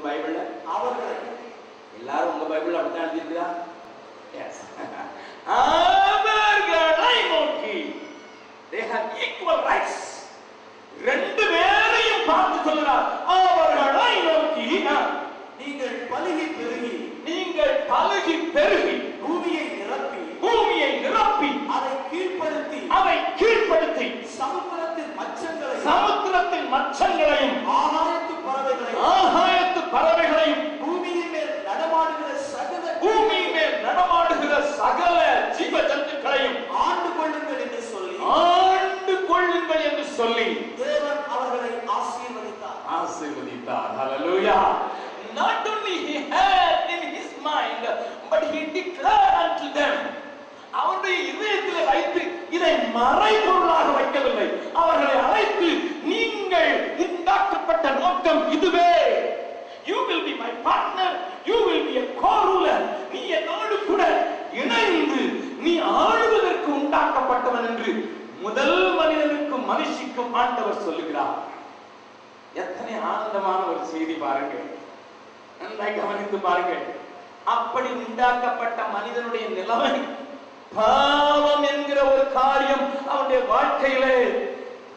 பைபிள்ல அவர்களை எல்லாரும் உங்க பைபிள் அப்படிதான் எழுதியிருக்கா? எஸ். அவர்களை நோக்கி they have equal rights. ரெண்டு பேரையும் பார்த்து சொல்றார். அவர்களை நோக்கி நீங்கள் பலுகி பெருகி பூமியை நிரப்பி அதை கீழ்ப்படுத்தி சமுத்திரத்தின் மச்சங்களையும் ஆகாயத்து பறவைகளையும் பூமியின் மேல் நடமாடுகிற சகல ஜீவ ஜந்துக்களையும் ஆண்டு கொள்ளுங்கள் என்று சொல்லி தேவன் அவர்களை ஆசீர்வதித்தார். ஹல்லேலூயா. Not only he had in his mind, but he declared unto them. அவருடைய இதயத்தில் வைத்து இதை மறைபொருளாக வைக்கவில்லை. அவர்களை அழைத்து, நீங்கள் உண்டாக்கப்பட்ட நோக்கம் இதுவே. You will be my partner. You will be a co-ruler. நீ என்னோடு கூட இணைந்து நீ ஆளுவதற்கு உண்டாக்கப்பட்டவன் என்று முதல் மனிதனுக்கும் மனுஷிக்கும் ஆண்டவர் சொல்லுகிறார். எத்தனை ஆனந்தமான ஒரு செய்தி பாருங்கள். நன்றாய் கவனித்து பாருங்கள். அப்படி உண்டாக்கப்பட்ட மனிதனுடைய நிலைமை, பாவம் என்கிற ஒரு காரியம் அவனுடைய வாழ்க்கையிலே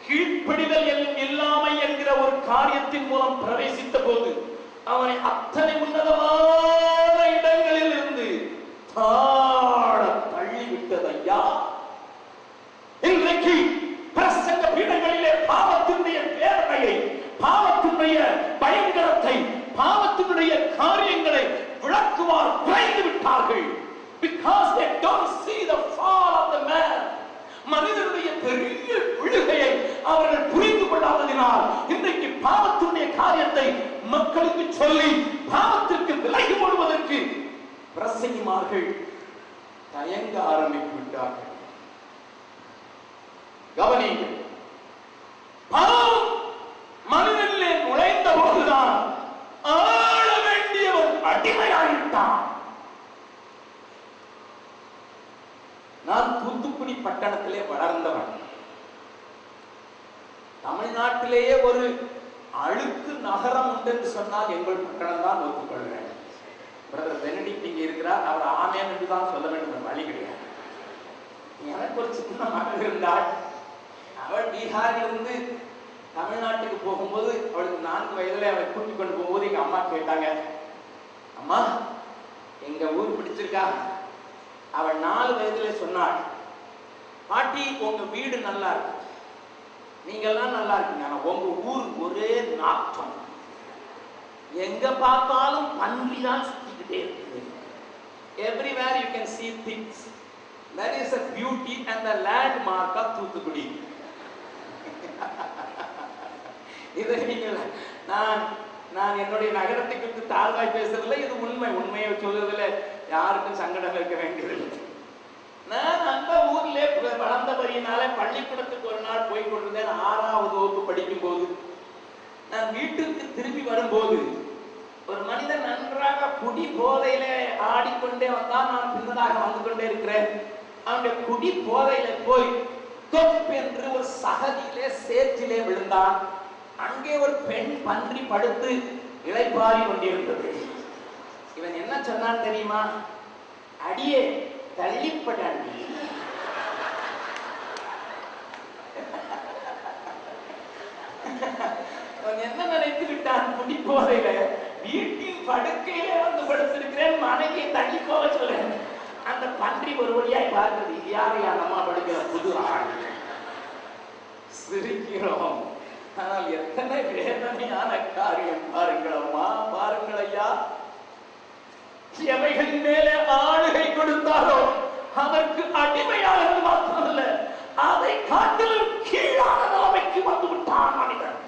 கீழ்ப்படிதல் இல்லாமை என்கிற ஒரு காரியத்தின் மூலம் பிரவேசித்த போது அவனை அத்தனை உன்னதமான இடங்களில் இருந்து தாழ தள்ளிவிட்டது. ஐயா, இன்றைக்கு பிரசங்க பீடங்களிலே பாவத்தினுடைய வேதனையை, பாவத்தினுடைய பயங்கரத்தை, பாவத்தினுடைய காரியங்களை விளக்குவார் குறைந்து விட்டார்கள். Because they don't see the fall of the man. மனிதனுடைய பெரிய விழுகையை அவர்கள் புரிந்து கொள்ளாததினால் இன்றைக்கு பாவத்தினுடைய காரியத்தை மக்களுக்கு சொல்லி பாவத்திற்கு விலகி ஓடுவதற்கு பிரசங்கிமார்கள் தயங்க ஆரம்பித்து விட்டார்கள். கவனியுங்கள். பாவம் மனிதனிலே நுழைந்த போதுதான் ஆள வேண்டியவன் அடிமையாயிட்டான். நான் தூத்துக்குடி பட்டணத்திலே வளர்ந்தவன். தமிழ்நாட்டிலேயே ஒரு அழுக்கு நகரம் உண்டு என்று சொன்னால் எங்கள் பட்டணம் தான் ஒத்துக்கொள்கிறேன். பிரதர் பெனடிக்ட் இங்கே இருக்கிறார். அவர் ஆமேன் என்று தான் சொல்ல வேண்டும், வழி கிடையாது. எனக்கு ஒரு சின்ன மகள் இருந்தாள். அவள் பீகாரிலிருந்து தமிழ்நாட்டுக்கு போகும்போது அவளுக்கு 4 வயதுல அவளை கூட்டிக் கொண்டு போகும்போது எங்க அம்மா கேட்டாங்க, அம்மா எங்க ஊர் பிடிச்சிருக்கா? அவள் 4 வயதுல சொன்னாள், பாட்டி உங்க வீடு நல்லா இருக்கு, நீங்கெல்லாம் நல்லா இருக்கீங்க, ஆனா உங்க ஊர் ஒரே நாட்டம், எங்க பார்த்தாலும் பன்றி தான் சுத்திக்கிட்டே இருக்குது. Everywhere you can see things. That is a beauty and the landmark of Thoothukudi. இதை நீங்கள் நான் என்னுடைய நகரத்தை குறித்து தாழ்வாய் பேசுறதில்லை, இது உண்மையை சொல்றதுல யாருக்கும் சங்கடம் இருக்க வேண்டியதில்லை. நான் அந்த ஊர்ல வளர்ந்தபடியினால பள்ளிக்கூடத்துக்கு ஒரு நாள் போய் கொண்டிருந்தேன். 6ஆவது வகுப்பு படிக்கும் போது நான் வீட்டுக்கு திரும்பி வரும்போது ஒரு மனிதன் நன்றாக குடி போதையில ஆடிக்கொண்டே வந்தான். நான் பின்னதாக வந்து கொண்டே இருக்கிறேன். அவனுடைய குடி போதையில போய் தொப் என்று ஒரு சகதியிலே சேற்றிலே விழுந்தான். அங்கே ஒரு பெண் பன்றி படுத்து இளைப்பாரி கொண்டிருந்தது. இவன் என்ன சொன்னான் தெரியுமா? அடியே தள்ளிப்படாண்டி. அவன் என்ன நினைத்து விட்டான்? குடி போதையில வீட்டின் படுக்கையிலே வந்து படுத்திருக்கிறேன், மனைவியை தள்ளி போக சொல்றேன். அந்த பன்றி ஒரு வழியாய் பார்த்தது, யாரு அம்மா படுக்கிற புது ஆள். சிரிக்கிறோம், ஆனால் எத்தனை வேதனையான காரியம் பாருங்கள் அம்மா, பாருங்கள் ஐயா. எவைகளின் மேலே ஆளுகை கொடுத்தாரோ அதற்கு அடிமையாக மாத்திரமல்ல, அதை காட்டிலும் கீழான நிலைமைக்கு வந்து விட்டான் மனிதன்.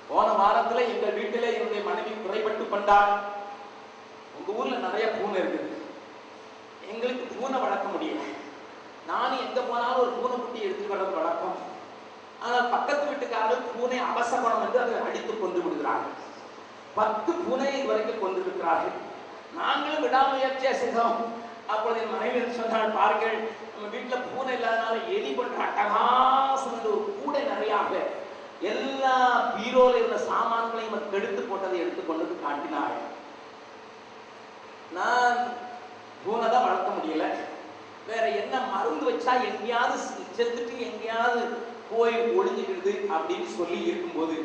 போன வாரத்துல எங்கள் வீட்டிலே என்னுடைய மனைவி குறைபட்டு கொண்டாள். உங்க ஊர்ல நிறைய பூனை இருக்குது, எங்களுக்கு பூனை வளர்க்க முடியல. நானும் எங்க போனாலும் ஒரு பூனை குட்டி எடுத்துட்டு வர்றது வழக்கம். ஆனால் பக்கத்து வீட்டுக்காரர்கள் பூனை அவசகுணம் என்று அதை அடித்து கொண்டு விடுகிறார்கள். 10 பூனை இதுவரைக்கும் கொண்டு இருக்கிறார்கள். நாங்களும் விடாமுயற்சியா செய்தோம். அப்பொழுது என் மனைவி சொன்னால், பாருங்கள், நம்ம வீட்டுல பூனை இல்லாதனால எலி கொண்டு அட்டகாசம் ஒரு கூடை நிறையாக எல்லா பீரோல இருந்த சாமான்களையும் எடுத்து போட்டதை எடுத்துக்கொண்டது காட்டினாள். நான் பூனைதான் வளர்க்க முடியல, வேற என்ன மருந்து வச்சா எங்கேயாவது செத்துட்டு எங்கேயாவது போய் ஒளிஞ்சுக்கிடுது அப்படின்னு சொல்லி இருக்கும்போது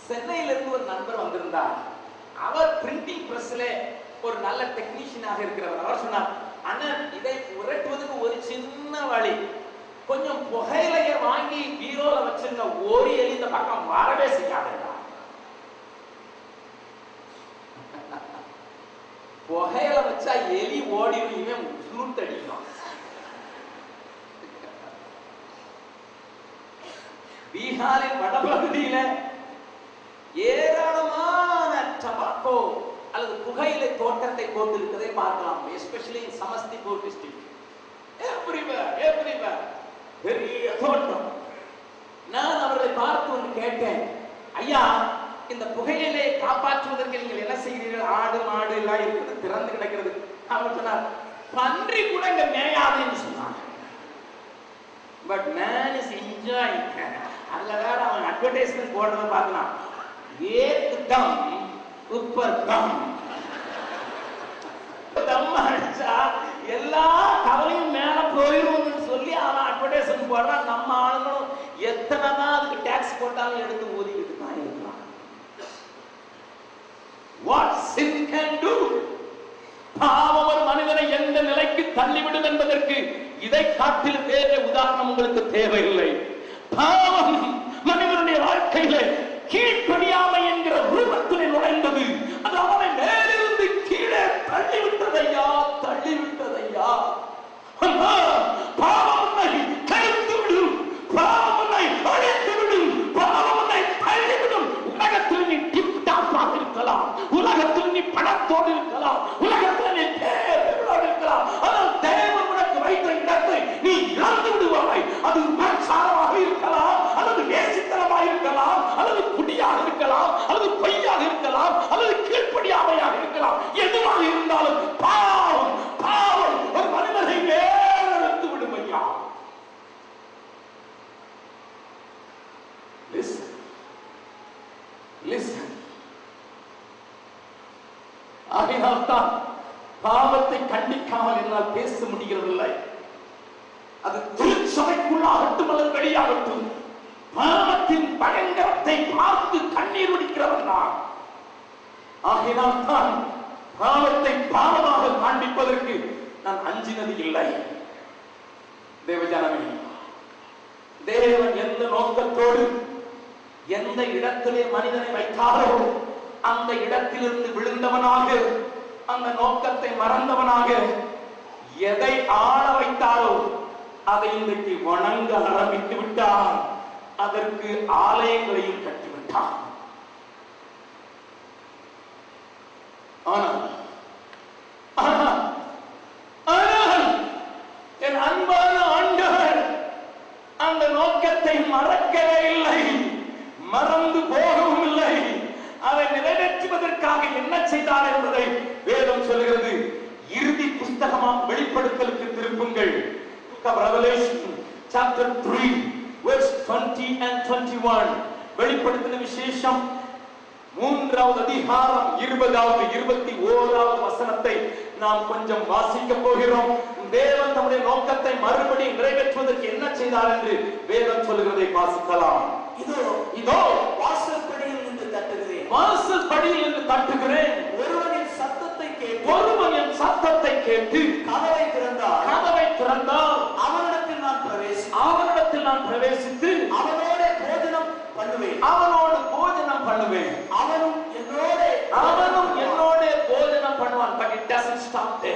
சென்னையில இருந்து ஒரு நண்பர் வந்திருந்தார். அவர் பிரிண்டிங் பிரஸ்ல ஒரு நல்ல டெக்னீஷியனாக இருக்கிறவர். அவர் சொன்னார், அண்ணன் இதை உரட்டுவதற்கு ஒரு சின்ன வழி, கொஞ்சம் புகையிலைய வாங்கி பீரோல வச்சிருந்த ஒரு எலி இந்த பக்கம் வரவே செய்யாதுடா. புகையில வச்சா எலி ஓடிடுமே, சுருட்டடிக்கும். பீகாரின் வடபகுதியில ஏராளமான டபாக்கோ அல்லது புகையிலை தோட்டத்தை போட்டிருக்கதை பார்க்கலாம். Especially in Samastipur district. Everywhere பெரிய தோட்டம். நான் அவர்களை பார்த்து ஒன்று கேட்டேன், ஐயா இந்த புகையிலை காப்பாற்றுவதற்கு நீங்கள் என்ன செய்கிறீர்கள்? ஆடு மாடு எல்லாம் இருக்குது, திறந்து கிடக்கிறது. அவர் சொன்னார், பன்றி கூட இங்க மேயாதுன்னு சொன்னாங்க. But man is enjoying. அதுல வேற அவன் அட்வர்டைஸ்மெண்ட் போடுறத பார்க்கலாம், ஏக்தம் உப்பர் தம் தம் அடிச்சா எல்லா கவலையும் மேல போயிரும்னு சொல்லி அவன் அட்வர்டைஸ்மெண்ட் போடுறான். நம்ம ஆளுங்களும் எத்தனை தான் அதுக்கு டாக்ஸ் போட்டாலும் எடுத்து ஊதிக்கிட்டு தான் இருக்கலாம். What sin can do? பாவம் ஒரு மனிதனை எந்த நிலைக்கு தள்ளிவிடும் என்பதற்கு இதை காட்டில் வேறு உதாரணம் உங்களுக்கு தேவையில்லை. பாவம் மனிதனுடைய வாழ்க்கையில கீழ்ப்படியாமை என்கிற ரூபத்தில் நுழைந்தது. அது அவனை மேலிருந்து கீழே தள்ளிவிட்டதையா, தள்ளிவிட்டதையா. பாவம் உன்னை கருத்து விடும், பாவம் உன்னை அழித்து விடும், பாவம் உன்னை தள்ளிவிடும். உலகத்தில் நீ டிப் டாப்பாக இருக்கலாம், உலகத்தில் நீ பணத்தோடு இருக்கலாம், உலகத்தில் நீ தேவையோடு இருக்கலாம். ஆனால் தேவன் உனக்கு வைத்த இடத்தை நீ இழந்து விடுவாய். அது மனசாரமாக இருக்கலாம், அல்லது நேசித்தனமாக இருக்கலாம், அல்லது குடியாக இருக்கலாம், அல்லது பொய்யாக இருக்கலாம், அல்லது கீழ்ப்படியாமையாக இருக்கலாம். எதுவாக இருந்தாலும் பாவம் பாவம் ஒரு மனிதனை மேலெடுத்து விடும். ஐயா listen, listen. ஆகையால்தான் பாவத்தை கண்டிக்காமல் என்னால் பேச முடிகிறதில்லை. அது திருச்சபைக்குள்ளாகட்டும் அல்லது வெளியாகட்டும், பாவத்தின் பயங்கரத்தை பார்த்து கண்ணீர் வடிக்கிறவன் நான். ஆகையால்தான் பாவத்தை பாவமாக காண்பிப்பதற்கு நான் அஞ்சினது இல்லை. தேவஜனமே, தேவன் எந்த நோக்கத்தோடு எந்த இடத்திலே மனிதனை வைத்தாரோ அந்த இடத்திலிருந்து விழுந்தவனாக, அந்த நோக்கத்தை மறந்தவனாக, எதை ஆள வைத்தாரோ அதை இன்றைக்கு வணங்க ஆரம்பித்து விட்டான். அதற்கு ஆலயங்களையும் கட்டிவிட்டான். ஆனால் என் அன்பான ஆண்டவர் அந்த நோக்கத்தை மறக்கவே இல்லை, மறந்து போகவும் இல்லை. அதை நிறைவேற்றுவதற்காக என்ன செய்தார் என்பதை வேதம் சொல்கிறது. இறுதி புஸ்தகமாம் வெளிப்படுத்தலுக்கு திருப்புங்கள். Revelation chapter 3 verse 20 and 21. வெளிப்படுத்தின விசேஷம் 3வது அதிகாரம் 20வது 21வது வசனத்தை நாம் கொஞ்சம் வாசிக்க போகிறோம். தேவன் தம்முடைய நோக்கத்தை மறுபடி நிறைவேற்றுவதற்கு என்ன செய்தார் என்று வேதம் சொல்கிறதை வாசிக்கலாம். இதோ வாசற்படியில் நின்று தட்டுகிறேன், வாசற்படியில் நின்று தட்டுகிறேன். ஒருவனின் சத்தத்தை கேட்டு, ஒருவன் என் சத்தத்தை கேட்டு கதவை திறந்தார், கதவை திறந்தால் அவனிடத்தில் நான் பிரவேசித்து அவனோடு போஜனம் பண்ணுவேன், அவனோடு போஜனம் பண்ணுவேன், அவனும் என்னோட போஜனம் பண்ணுவான். But it doesn't stop there.